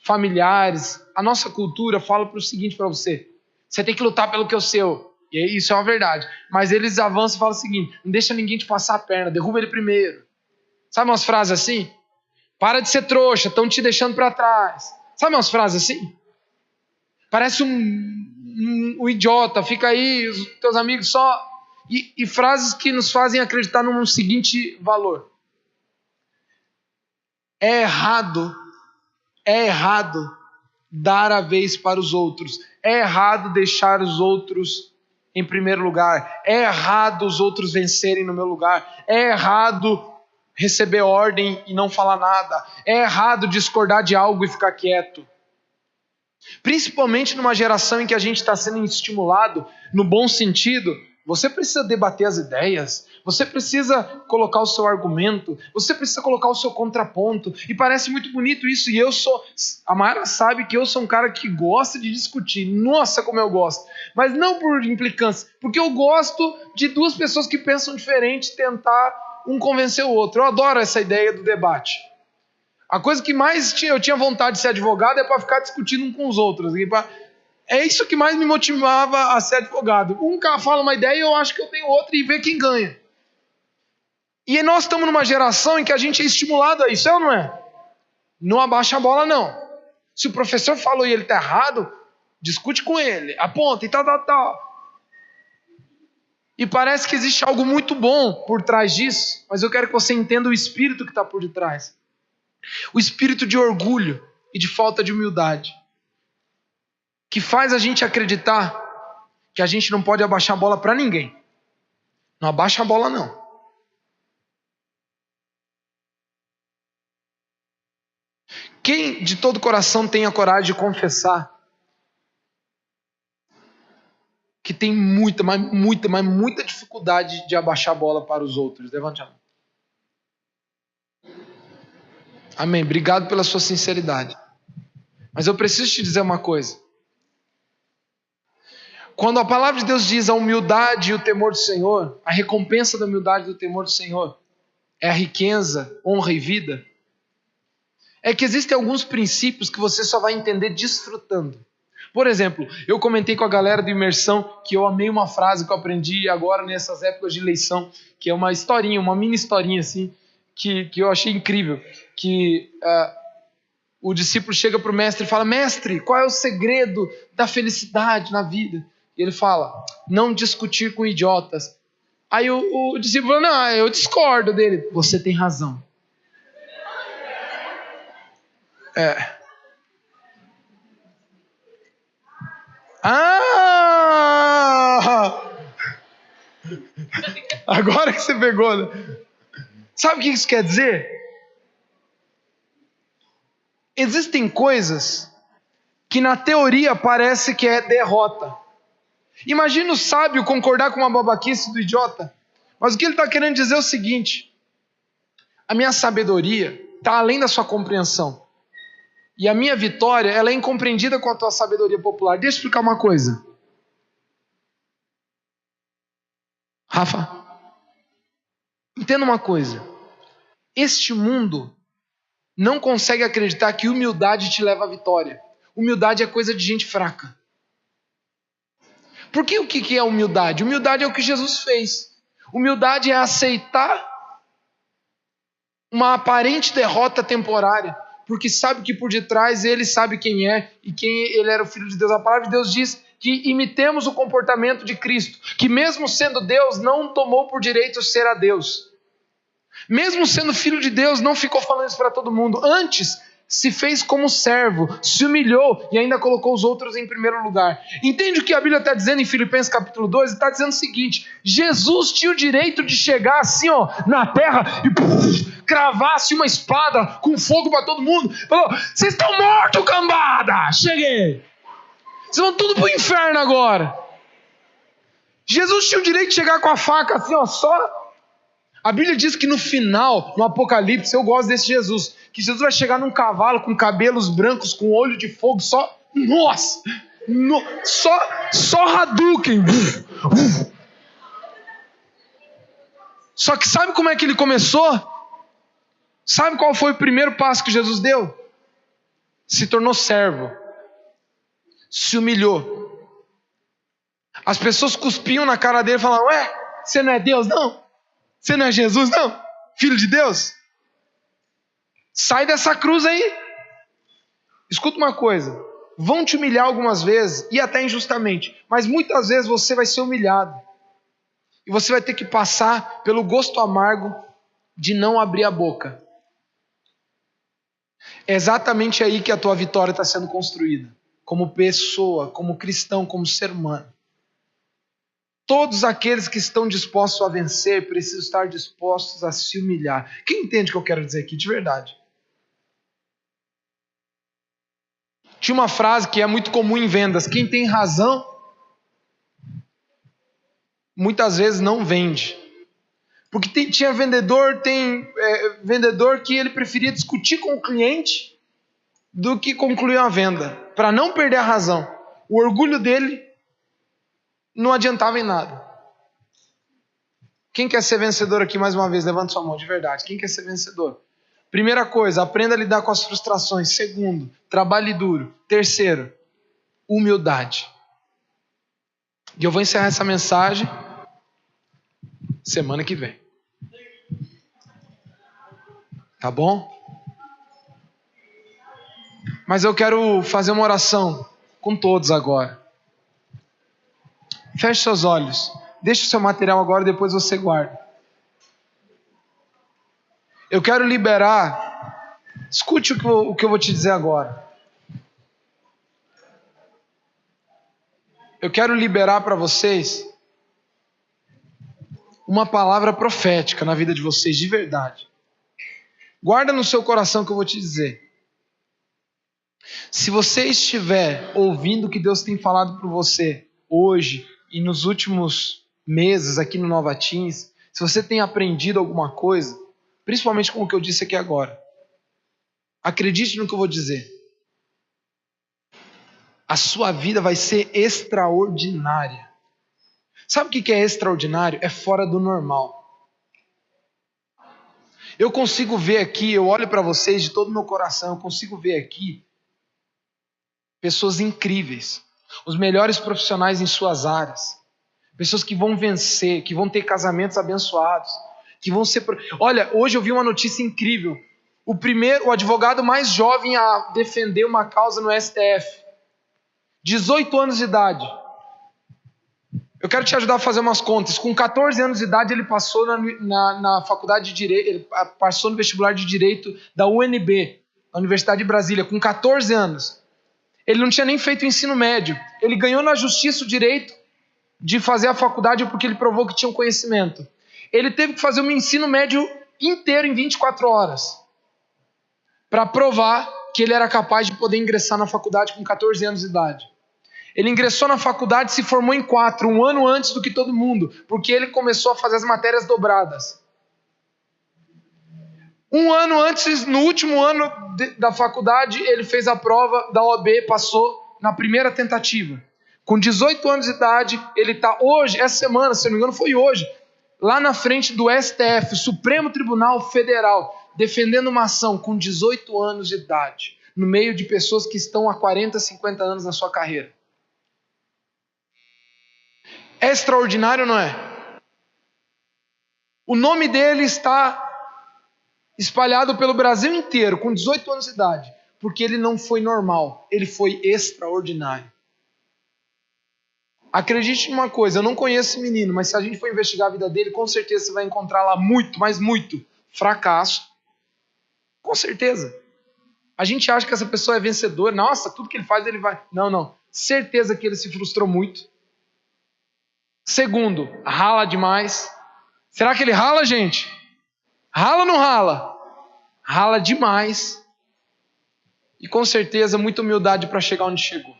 familiares, a nossa cultura fala para o seguinte para você: você tem que lutar pelo que é o seu. E isso é uma verdade. Mas eles avançam e falam o seguinte: não deixa ninguém te passar a perna, derruba ele primeiro. Sabe umas frases assim? Para de ser trouxa, estão te deixando para trás. Sabe umas frases assim? Parece um idiota, fica aí, os teus amigos só... E frases que nos fazem acreditar num seguinte valor. É errado dar a vez para os outros. É errado deixar os outros em primeiro lugar. É errado os outros vencerem no meu lugar. É errado receber ordem e não falar nada. É errado discordar de algo e ficar quieto. Principalmente numa geração em que a gente está sendo estimulado no bom sentido. Você precisa debater as ideias, você precisa colocar o seu argumento, você precisa colocar o seu contraponto, e parece muito bonito isso, e a Mayara sabe que eu sou um cara que gosta de discutir, nossa como eu gosto, mas não por implicância, porque eu gosto de duas pessoas que pensam diferente tentar um convencer o outro. Eu adoro essa ideia do debate. A coisa que mais eu tinha vontade de ser advogado é para ficar discutindo um com os outros, é isso que mais me motivava a ser advogado. Um cara fala uma ideia e eu acho que eu tenho outra e ver quem ganha. E nós estamos numa geração em que a gente é estimulado a isso, é ou não é? Não abaixa a bola, não. Se o professor falou e ele está errado, discute com ele, aponta e tal. E parece que existe algo muito bom por trás disso, mas eu quero que você entenda o espírito que está por detrás. O espírito de orgulho e de falta de humildade, que faz a gente acreditar que a gente não pode abaixar a bola para ninguém. Não abaixa a bola, não. Quem de todo coração tem a coragem de confessar que tem muita dificuldade de abaixar a bola para os outros? Levante a mão. Amém. Obrigado pela sua sinceridade. Mas eu preciso te dizer uma coisa. Quando a palavra de Deus diz a humildade e o temor do Senhor, a recompensa da humildade e do temor do Senhor é a riqueza, honra e vida, é que existem alguns princípios que você só vai entender desfrutando. Por exemplo, eu comentei com a galera do Imersão que eu amei uma frase que eu aprendi agora nessas épocas de eleição, que é uma historinha, uma mini historinha assim, que eu achei incrível, que o discípulo chega para o mestre e fala: mestre, qual é o segredo da felicidade na vida? E ele fala: não discutir com idiotas. Aí o discípulo fala: não, eu discordo dele. Você tem razão. Agora que você pegou, né? Sabe o que isso quer dizer? Existem coisas que na teoria parece que é derrota. Imagina o sábio concordar com uma babaquice do idiota. Mas o que ele está querendo dizer é o seguinte: a minha sabedoria está além da sua compreensão. E a minha vitória, ela é incompreendida com a tua sabedoria popular. Deixa eu explicar uma coisa. Rafa, entenda uma coisa. Este mundo não consegue acreditar que humildade te leva à vitória. Humildade é coisa de gente fraca. Porque o que é humildade? Humildade é o que Jesus fez. Humildade é aceitar uma aparente derrota temporária porque sabe que por detrás ele sabe quem é e quem ele era, o Filho de Deus. A palavra de Deus diz que imitemos o comportamento de Cristo, que mesmo sendo Deus, não tomou por direito ser a Deus. Mesmo sendo Filho de Deus, não ficou falando isso para todo mundo. Antes, se fez como servo, se humilhou e ainda colocou os outros em primeiro lugar. Entende o que a Bíblia está dizendo em Filipenses capítulo 2? Está dizendo o seguinte: Jesus tinha o direito de chegar assim, ó, na terra e cravasse uma espada com fogo para todo mundo. Falou: vocês estão mortos, cambada! Cheguei! Vocês vão tudo para o inferno agora. Jesus tinha o direito de chegar com a faca assim, ó, só... A Bíblia diz que no final, no Apocalipse, eu gosto desse Jesus, que Jesus vai chegar num cavalo com cabelos brancos, com olho de fogo, só... Nossa! Só Hadouken! Só que sabe como é que ele começou? Sabe qual foi o primeiro passo que Jesus deu? Se tornou servo. Se humilhou. As pessoas cuspiam na cara dele e falavam: ué, você não é Deus, não? Você não é Jesus, não? Filho de Deus? Sai dessa cruz aí. Escuta uma coisa. Vão te humilhar algumas vezes, e até injustamente, mas muitas vezes você vai ser humilhado. E você vai ter que passar pelo gosto amargo de não abrir a boca. É exatamente aí que a tua vitória está sendo construída. Como pessoa, como cristão, como ser humano. Todos aqueles que estão dispostos a vencer precisam estar dispostos a se humilhar. Quem entende o que eu quero dizer aqui de verdade? Tinha uma frase que é muito comum em vendas: quem tem razão, muitas vezes não vende. Porque tinha vendedor que ele preferia discutir com o cliente do que concluir uma venda, para não perder a razão. O orgulho dele não adiantava em nada. Quem quer ser vencedor aqui mais uma vez? Levanta sua mão, de verdade. Quem quer ser vencedor? Primeira coisa, aprenda a lidar com as frustrações. Segundo, trabalhe duro. Terceiro, humildade. E eu vou encerrar essa mensagem semana que vem. Tá bom? Mas eu quero fazer uma oração com todos agora. Feche seus olhos. Deixa o seu material agora, depois você guarda. Eu quero liberar. Escute o que eu vou te dizer agora. Eu quero liberar para vocês uma palavra profética na vida de vocês, de verdade. Guarda no seu coração o que eu vou te dizer. Se você estiver ouvindo o que Deus tem falado para você hoje e nos últimos meses aqui no Nova Teens, se você tem aprendido alguma coisa, principalmente com o que eu disse aqui agora, acredite no que eu vou dizer. A sua vida vai ser extraordinária. Sabe o que é extraordinário? É fora do normal. Eu consigo ver aqui, eu olho para vocês de todo o meu coração, eu consigo ver aqui pessoas incríveis, os melhores profissionais em suas áreas, pessoas que vão vencer, que vão ter casamentos abençoados, que vão ser... Olha, hoje eu vi uma notícia incrível. O advogado mais jovem a defender uma causa no STF, 18 anos de idade. Eu quero te ajudar a fazer umas contas. Com 14 anos de idade ele passou na faculdade de Direito, ele passou no vestibular de Direito da UNB, da Universidade de Brasília, com 14 anos. Ele não tinha nem feito o ensino médio. Ele ganhou na justiça o direito de fazer a faculdade porque ele provou que tinha um conhecimento. Ele teve que fazer um ensino médio inteiro em 24 horas para provar que ele era capaz de poder ingressar na faculdade com 14 anos de idade. Ele ingressou na faculdade e se formou em 4, um ano antes do que todo mundo, porque ele começou a fazer as matérias dobradas. Um ano antes, no último ano da faculdade, ele fez a prova da OAB, passou na primeira tentativa. Com 18 anos de idade, ele está hoje, essa semana, se não me engano foi hoje, lá na frente do STF, Supremo Tribunal Federal, defendendo uma ação com 18 anos de idade, no meio de pessoas que estão há 40, 50 anos na sua carreira. É extraordinário, não é? O nome dele está espalhado pelo Brasil inteiro, com 18 anos de idade, porque ele não foi normal, ele foi extraordinário. Acredite em uma coisa, eu não conheço esse menino, mas se a gente for investigar a vida dele, com certeza você vai encontrar lá muito, mas muito, fracasso. Com certeza. A gente acha que essa pessoa é vencedora, nossa, tudo que ele faz ele vai... Não. Certeza que ele se frustrou muito. Segundo, rala demais. Será que ele rala, gente? Rala ou não rala? Rala demais. E com certeza muita humildade para chegar onde chegou.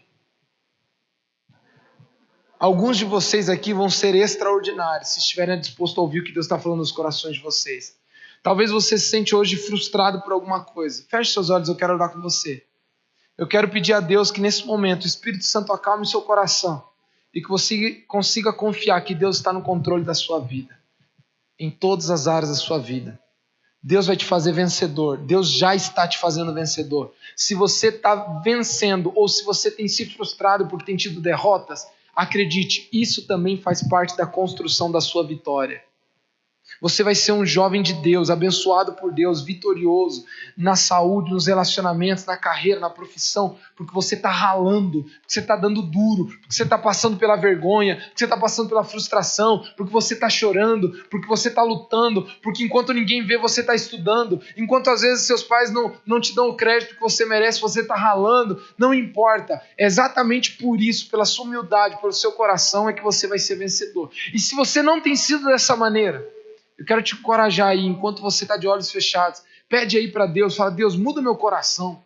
Alguns de vocês aqui vão ser extraordinários se estiverem dispostos a ouvir o que Deus está falando nos corações de vocês. Talvez você se sente hoje frustrado por alguma coisa. Feche seus olhos, eu quero orar com você. Eu quero pedir a Deus que nesse momento o Espírito Santo acalme o seu coração e que você consiga confiar que Deus está no controle da sua vida, em todas as áreas da sua vida. Deus vai te fazer vencedor. Deus já está te fazendo vencedor. Se você está vencendo ou se você tem se frustrado porque tem tido derrotas, acredite, isso também faz parte da construção da sua vitória. Você vai ser um jovem de Deus, abençoado por Deus, vitorioso na saúde, nos relacionamentos, na carreira, na profissão, porque você está ralando, porque você está dando duro, porque você está passando pela vergonha, porque você está passando pela frustração, porque você está chorando, porque você está lutando, porque enquanto ninguém vê, você está estudando, enquanto às vezes seus pais não te dão o crédito que você merece, você está ralando, não importa. É exatamente por isso, pela sua humildade, pelo seu coração, é que você vai ser vencedor. E se você não tem sido dessa maneira, eu quero te encorajar aí, enquanto você está de olhos fechados, pede aí para Deus, fala, Deus, muda meu coração,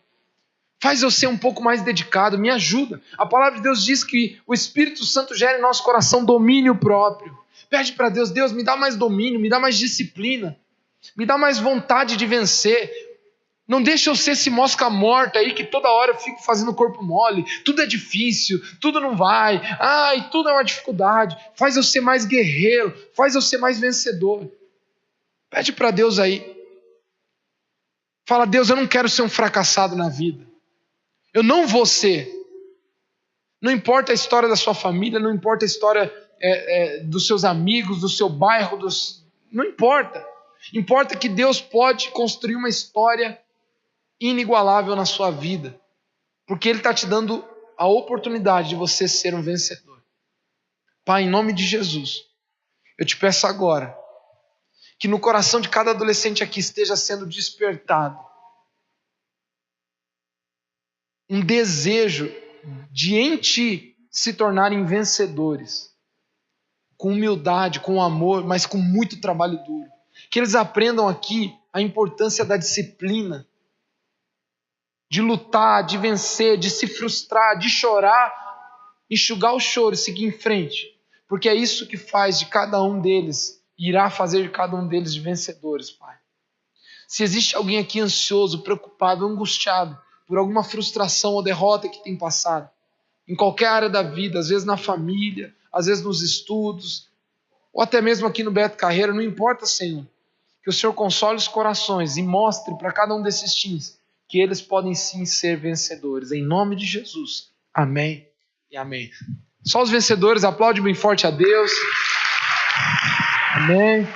faz eu ser um pouco mais dedicado, me ajuda. A palavra de Deus diz que o Espírito Santo gera em nosso coração domínio próprio. Pede para Deus, Deus, me dá mais domínio, me dá mais disciplina, me dá mais vontade de vencer. Não deixa eu ser esse mosca morta aí que toda hora eu fico fazendo corpo mole, tudo é difícil, tudo não vai, tudo é uma dificuldade. Faz eu ser mais guerreiro, faz eu ser mais vencedor. Pede para Deus aí. Fala, Deus, eu não quero ser um fracassado na vida. Eu não vou ser. Não importa a história da sua família, não importa a história dos seus amigos, do seu bairro, não importa. Importa que Deus pode construir uma história inigualável na sua vida. Porque Ele está te dando a oportunidade de você ser um vencedor. Pai, em nome de Jesus, eu te peço agora que no coração de cada adolescente aqui esteja sendo despertado um desejo de em ti se tornarem vencedores, com humildade, com amor, mas com muito trabalho duro. Que eles aprendam aqui a importância da disciplina, de lutar, de vencer, de se frustrar, de chorar, enxugar o choro e seguir em frente, porque é isso que faz de cada um deles, irá fazer de cada um deles de vencedores, Pai. Se existe alguém aqui ansioso, preocupado, angustiado por alguma frustração ou derrota que tem passado, em qualquer área da vida, às vezes na família, às vezes nos estudos, ou até mesmo aqui no Beto Carreira, não importa, Senhor, que o Senhor console os corações e mostre para cada um desses teens que eles podem sim ser vencedores, em nome de Jesus. Amém e amém. Só os vencedores, aplaude bem forte a Deus. Amém.